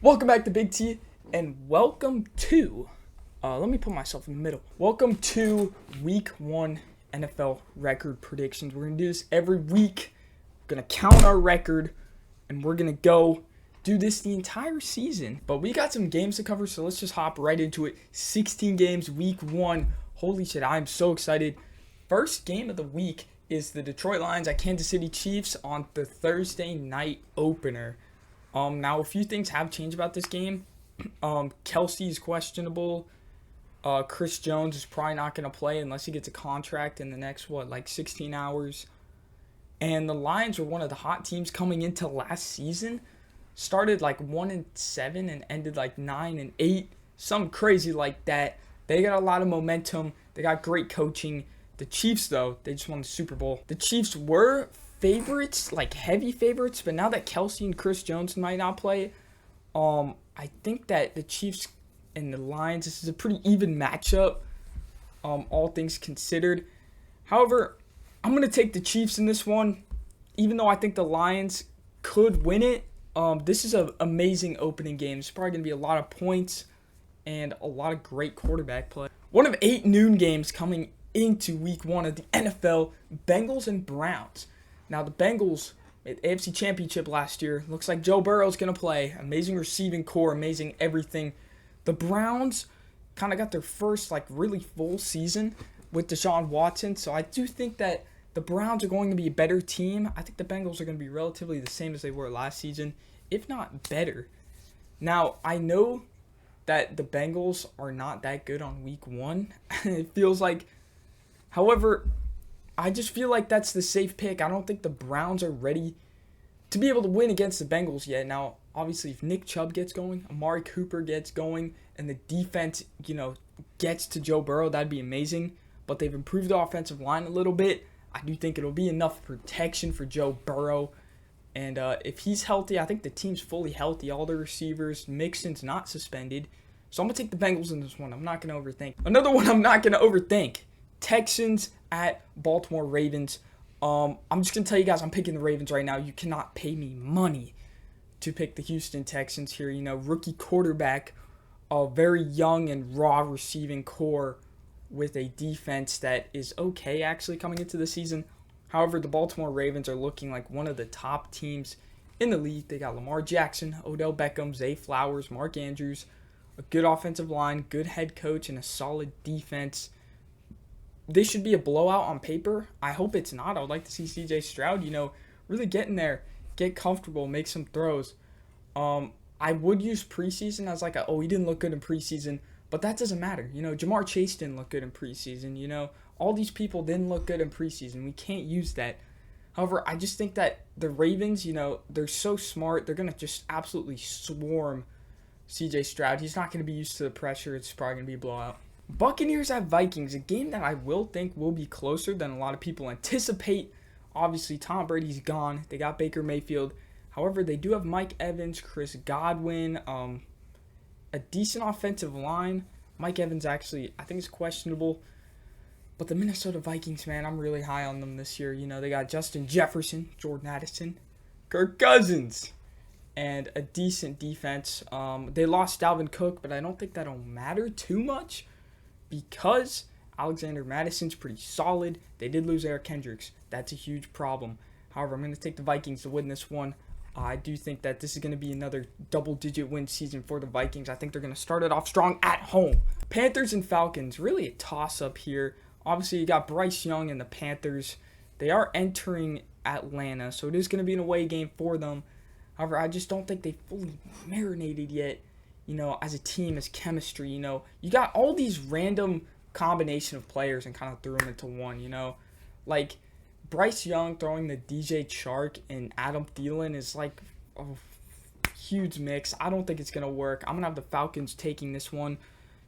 Welcome back to Big T, and welcome to, let me put myself in the middle. Welcome to Week 1 NFL record predictions. We're going to do this every week. We're going to count our record, and we're going to go do this the entire season. But we got some games to cover, so let's just hop right into it. 16 games, Week 1. Holy shit, I'm so excited. First game of the week is the Detroit Lions at Kansas City Chiefs on the Thursday night opener. Now, a few things have changed about this game. Kelsey is questionable. Chris Jones is probably not going to play unless he gets a contract in the next, 16 hours. And the Lions are one of the hot teams coming into last season. Started 1-7 and ended 9-8. Something crazy like that. They got a lot of momentum. They got great coaching. The Chiefs, though, they just won the Super Bowl. The Chiefs were favorites, heavy favorites, but now that Kelsey and Chris Jones might not play, I think that the Chiefs and the Lions, this is a pretty even matchup, all things considered. However, I'm going to take the Chiefs in this one, even though I think the Lions could win it. This is an amazing opening game. It's probably going to be a lot of points and a lot of great quarterback play. One of 8 noon games coming into Week 1 of the NFL, Bengals and Browns. Now, the Bengals made the AFC Championship last year. Looks like Joe Burrow's going to play. Amazing receiving core, amazing everything. The Browns kind of got their first, really full season with Deshaun Watson. So I do think that the Browns are going to be a better team. I think the Bengals are going to be relatively the same as they were last season, if not better. Now, I know that the Bengals are not that good on Week 1. It feels like, however, I just feel like that's the safe pick. I don't think the Browns are ready to be able to win against the Bengals yet. Now, obviously, if Nick Chubb gets going, Amari Cooper gets going, and the defense, gets to Joe Burrow, that'd be amazing. But they've improved the offensive line a little bit. I do think it'll be enough protection for Joe Burrow. And if he's healthy, I think the team's fully healthy. All the receivers, Mixon's not suspended. So I'm going to take the Bengals in this one. I'm not going to overthink. Another one I'm not going to overthink. Texans at Baltimore Ravens. I'm just going to tell you guys I'm picking the Ravens right now. You cannot pay me money to pick the Houston Texans here. Rookie quarterback, a very young and raw receiving core with a defense that is okay actually coming into the season. However, the Baltimore Ravens are looking like one of the top teams in the league. They got Lamar Jackson, Odell Beckham, Zay Flowers, Mark Andrews, a good offensive line, good head coach, and a solid defense. This should be a blowout on paper. I hope it's not. I would like to see CJ Stroud, really get in there, get comfortable, make some throws. I would use preseason as he didn't look good in preseason, but that doesn't matter. Jamar Chase didn't look good in preseason. All these people didn't look good in preseason. We can't use that. However, I just think that the Ravens, they're so smart. They're going to just absolutely swarm CJ Stroud. He's not going to be used to the pressure. It's probably going to be a blowout. Buccaneers at Vikings, a game that I will think will be closer than a lot of people anticipate. Obviously, Tom Brady's gone. They got Baker Mayfield. However, they do have Mike Evans, Chris Godwin, a decent offensive line. Mike Evans actually, I think, is questionable. But the Minnesota Vikings, man, I'm really high on them this year. They got Justin Jefferson, Jordan Addison, Kirk Cousins, and a decent defense. They lost Dalvin Cook, but I don't think that'll matter too much, because Alexander Madison's pretty solid. They did lose Eric Kendricks. That's a huge problem. However, I'm going to take the Vikings to win this one. I do think that this is going to be another double-digit win season for the Vikings. I think they're going to start it off strong at home. Panthers and Falcons, really a toss-up here. Obviously, you got Bryce Young and the Panthers. They are entering Atlanta, so it is going to be an away game for them. However, I just don't think they fully marinated yet. As a team, as chemistry, you got all these random combination of players and kind of threw them into one, Like, Bryce Young throwing the DJ Chark and Adam Thielen is a huge mix. I don't think it's going to work. I'm going to have the Falcons taking this one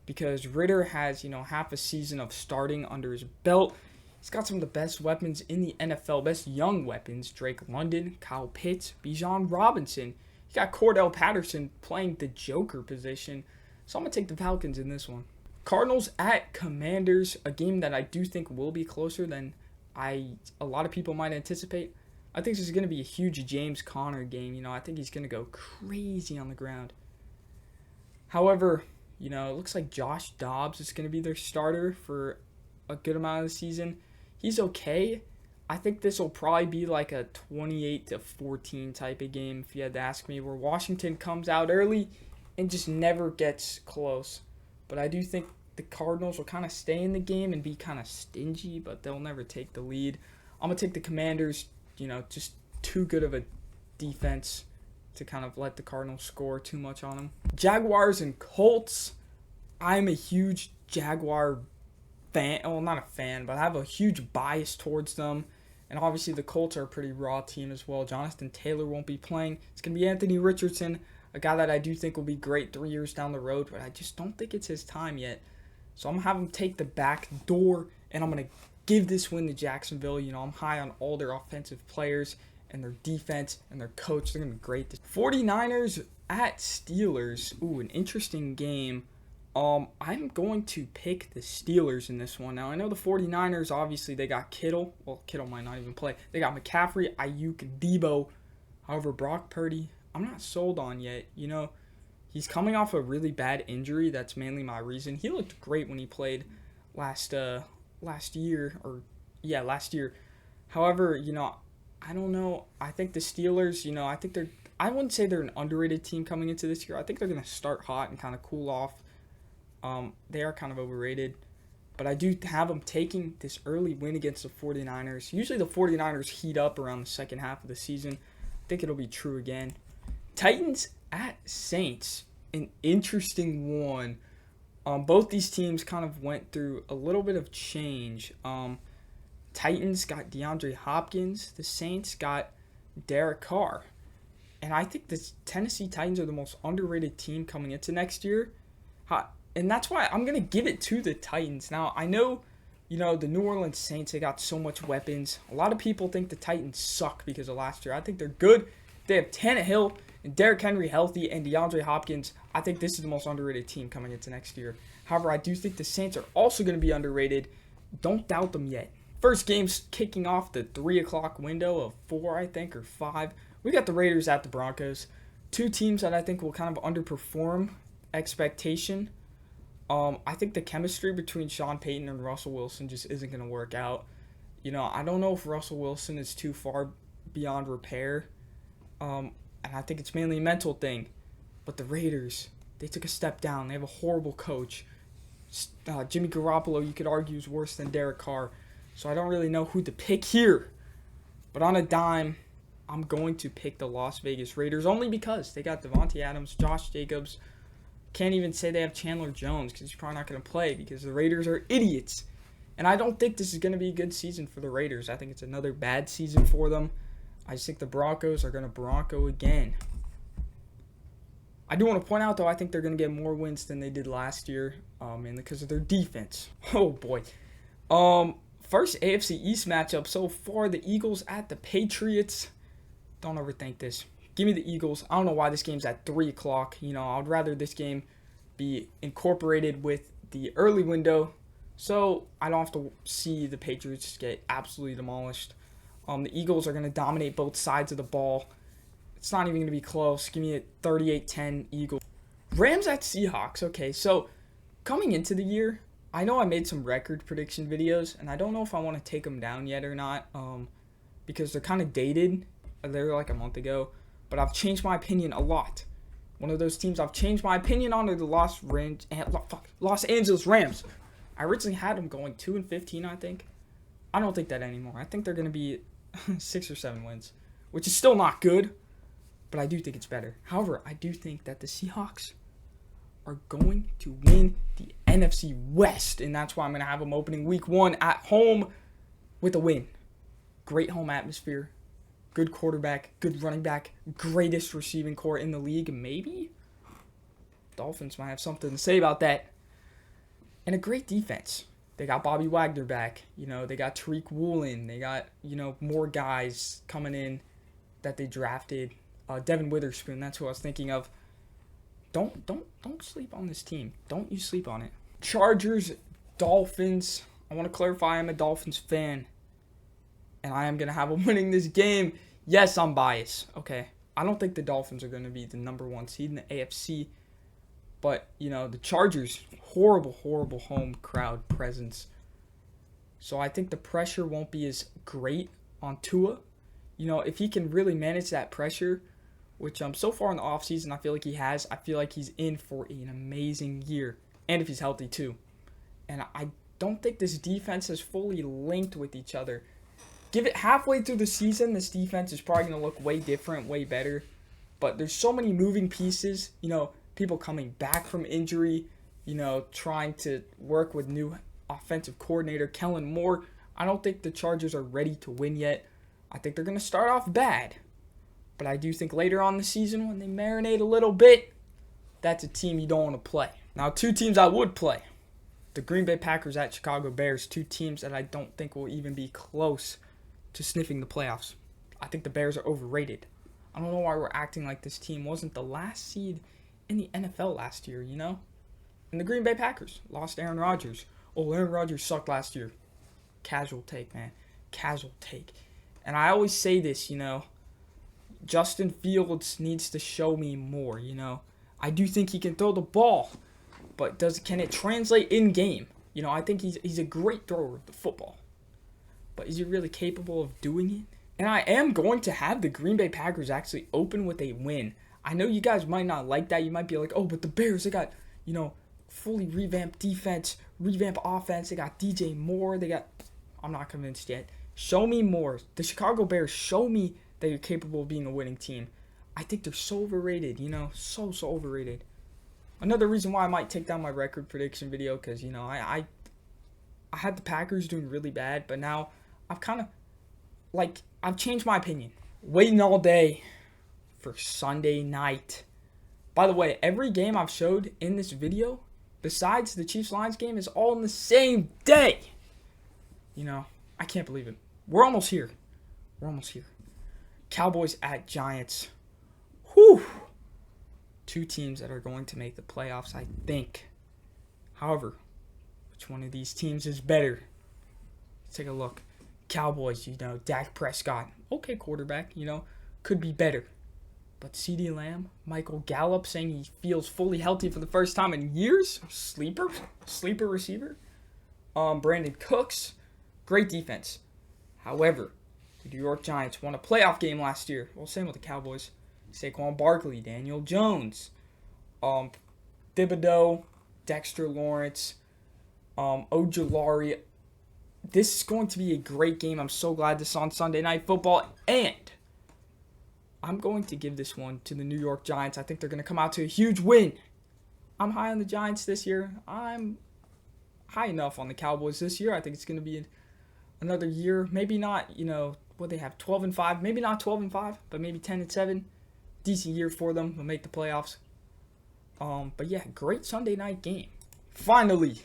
because Ritter has, half a season of starting under his belt. He's got some of the best weapons in the NFL, best young weapons. Drake London, Kyle Pitts, Bijan Robinson. You got Cordell Patterson playing the Joker position. So I'm going to take the Falcons in this one. Cardinals at Commanders, a game that I do think will be closer than a lot of people might anticipate. I think this is going to be a huge James Conner game. I think he's going to go crazy on the ground. However, it looks like Josh Dobbs is going to be their starter for a good amount of the season. He's okay. I think this will probably be like a 28-14 type of game, if you had to ask me, where Washington comes out early and just never gets close. But I do think the Cardinals will kind of stay in the game and be kind of stingy, but they'll never take the lead. I'm going to take the Commanders, just too good of a defense to kind of let the Cardinals score too much on them. Jaguars and Colts. I'm a huge Jaguar fan. Well, not a fan, but I have a huge bias towards them. And obviously the Colts are a pretty raw team as well. Jonathan Taylor won't be playing. It's going to be Anthony Richardson, a guy that I do think will be great 3 years down the road, but I just don't think it's his time yet. So I'm going to have him take the back door, and I'm going to give this win to Jacksonville. I'm high on all their offensive players and their defense and their coach. They're going to be great. 49ers at Steelers. Ooh, an interesting game. I'm going to pick the Steelers in this one. Now, I know the 49ers, obviously, they got Kittle. Well, Kittle might not even play. They got McCaffrey, Ayuk, and Debo. However, Brock Purdy, I'm not sold on yet. He's coming off a really bad injury. That's mainly my reason. He looked great when he played last year. However, I don't know. I think the Steelers, I wouldn't say they're an underrated team coming into this year. I think they're going to start hot and kind of cool off. They are kind of overrated. But I do have them taking this early win against the 49ers. Usually the 49ers heat up around the second half of the season. I think it'll be true again. Titans at Saints. An interesting one. Both these teams kind of went through a little bit of change. Titans got DeAndre Hopkins. The Saints got Derek Carr. And I think the Tennessee Titans are the most underrated team coming into next year. And that's why I'm going to give it to the Titans. Now, I know, the New Orleans Saints, they got so much weapons. A lot of people think the Titans suck because of last year. I think they're good. They have Tannehill and Derrick Henry healthy and DeAndre Hopkins. I think this is the most underrated team coming into next year. However, I do think the Saints are also going to be underrated. Don't doubt them yet. First game's kicking off the 3 o'clock window of 4, I think, or 5. We got the Raiders at the Broncos. Two teams that I think will kind of underperform expectation. I think the chemistry between Sean Payton and Russell Wilson just isn't going to work out. I don't know if Russell Wilson is too far beyond repair. And I think it's mainly a mental thing. But the Raiders, they took a step down. They have a horrible coach. Jimmy Garoppolo, you could argue, is worse than Derek Carr. So I don't really know who to pick here. But on a dime, I'm going to pick the Las Vegas Raiders only because they got Devontae Adams, Josh Jacobs. Can't even say they have Chandler Jones because he's probably not going to play because the Raiders are idiots. And I don't think this is going to be a good season for the Raiders. I think it's another bad season for them. I just think the Broncos are going to Bronco again. I do want to point out, though, I think they're going to get more wins than they did last year, mainly because of their defense. Oh, boy. First AFC East matchup so far, the Eagles at the Patriots. Don't overthink this. Give me the Eagles. I don't know why this game's at 3 o'clock. I'd rather this game be incorporated with the early window so I don't have to see the Patriots get absolutely demolished. The Eagles are going to dominate both sides of the ball. It's not even going to be close. Give me a 38-10 Eagles. Rams at Seahawks. Okay, so coming into the year, I know I made some record prediction videos, and I don't know if I want to take them down yet or not because they're kind of dated. They're like a month ago. But I've changed my opinion a lot. One of those teams I've changed my opinion on are the Los Angeles Rams. I originally had them going 2-15, I think. I don't think that anymore. I think they're going to be 6 or 7 wins, which is still not good, but I do think it's better. However, I do think that the Seahawks are going to win the NFC West, and that's why I'm going to have them opening week 1 at home with a win. Great home atmosphere. Good quarterback, good running back, greatest receiving core in the league, maybe? Dolphins might have something to say about that. And a great defense. They got Bobby Wagner back. They got Tariq Woolen. They got, more guys coming in that they drafted. Devin Witherspoon, that's who I was thinking of. Don't sleep on this team. Don't you sleep on it. Chargers, Dolphins. I want to clarify I'm a Dolphins fan. And I am going to have them winning this game. Yes, I'm biased. Okay. I don't think the Dolphins are going to be the number 1 seed in the AFC. But, the Chargers, horrible, horrible home crowd presence. So I think the pressure won't be as great on Tua. If he can really manage that pressure, which so far in the offseason I feel like he has, I feel like he's in for an amazing year. And if he's healthy too. And I don't think this defense is fully linked with each other. Give it halfway through the season, this defense is probably going to look way different, way better. But there's so many moving pieces, people coming back from injury, trying to work with new offensive coordinator Kellen Moore. I don't think the Chargers are ready to win yet. I think they're going to start off bad. But I do think later on the season, when they marinate a little bit, that's a team you don't want to play. Now, two teams I would play. The Green Bay Packers at Chicago Bears, two teams that I don't think will even be close to sniffing the playoffs. I think the Bears are overrated. I don't know why we're acting like this team wasn't the last seed in the NFL last year, And the Green Bay Packers lost Aaron Rodgers. Oh, Aaron Rodgers sucked last year. Casual take, man. Casual take. And I always say this, Justin Fields needs to show me more, I do think he can throw the ball, but can it translate in game? I think he's a great thrower of the football. But is he really capable of doing it? And I am going to have the Green Bay Packers actually open with a win. I know you guys might not like that. You might be like, oh, but the Bears, they got, fully revamped defense, revamped offense. They got DJ Moore. I'm not convinced yet. Show me more. The Chicago Bears, show me that you're capable of being a winning team. I think they're so overrated, so overrated. Another reason why I might take down my record prediction video, because, I had the Packers doing really bad, but now I've kind of, I've changed my opinion. Waiting all day for Sunday night. By the way, every game I've showed in this video, besides the Chiefs-Lions game, is all in the same day. I can't believe it. We're almost here. Cowboys at Giants. Whew. Two teams that are going to make the playoffs, I think. However, which one of these teams is better? Let's take a look. Cowboys, Dak Prescott. Okay, quarterback, could be better. But CeeDee Lamb, Michael Gallup saying he feels fully healthy for the first time in years. Sleeper receiver. Brandon Cooks, great defense. However, the New York Giants won a playoff game last year. Well, same with the Cowboys. Saquon Barkley, Daniel Jones, Thibodeau, Dexter Lawrence, Ojulari. This is going to be a great game. I'm so glad this is on Sunday Night Football. And I'm going to give this one to the New York Giants. I think they're going to come out to a huge win. I'm high on the Giants this year. I'm high enough on the Cowboys this year. I think it's going to be another year. Maybe not, what they have, 12-5. Maybe not 12-5, but maybe 10-7. Decent year for them. They'll make the playoffs. But yeah, great Sunday night game. Finally,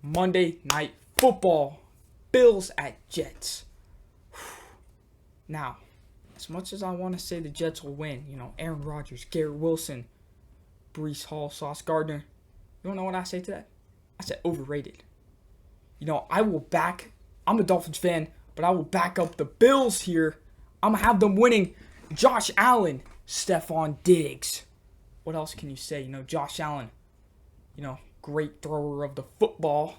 Monday Night Football. Bills at Jets. Now, as much as I want to say the Jets will win, Aaron Rodgers, Garrett Wilson, Breece Hall, Sauce Gardner, you don't know what I say to that? I said overrated. I'm a Dolphins fan, but I will back up the Bills here. I'm going to have them winning. Josh Allen, Stephon Diggs. What else can you say? Josh Allen, great thrower of the football.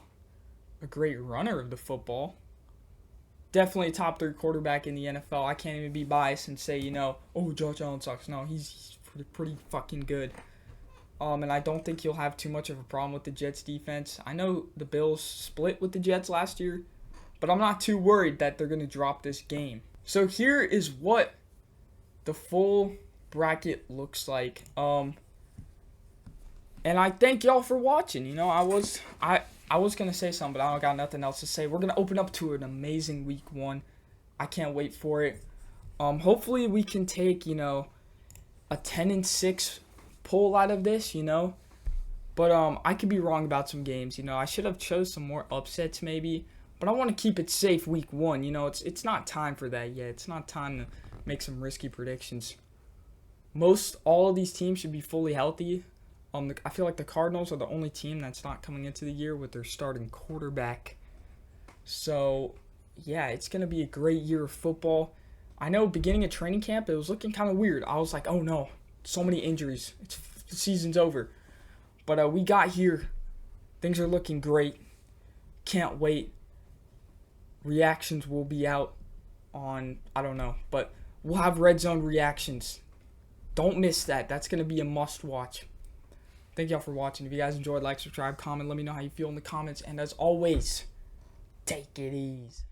A great runner of the football. Definitely a top 3 quarterback in the NFL. I can't even be biased and say, oh, Josh Allen sucks. No, he's pretty fucking good. And I don't think you'll have too much of a problem with the Jets defense. I know the Bills split with the Jets last year, but I'm not too worried that they're going to drop this game. So here is what the full bracket looks like. And I thank y'all for watching. I was going to say something, but I don't got nothing else to say. We're going to open up to an amazing week 1. I can't wait for it. Hopefully we can take, a 10-6 pull out of this, But I could be wrong about some games, I should have chose some more upsets maybe. But I want to keep it safe week 1. It's not time for that yet. It's not time to make some risky predictions. All of these teams should be fully healthy. I feel like the Cardinals are the only team that's not coming into the year with their starting quarterback. So, yeah, it's going to be a great year of football. I know beginning of training camp, it was looking kind of weird. I was like, oh no, so many injuries. The season's over. But we got here. Things are looking great. Can't wait. Reactions will be out on, I don't know, but we'll have Red Zone reactions. Don't miss that. That's going to be a must watch. Thank y'all for watching. If you guys enjoyed, like, subscribe, comment. Let me know how you feel in the comments. And as always, take it easy.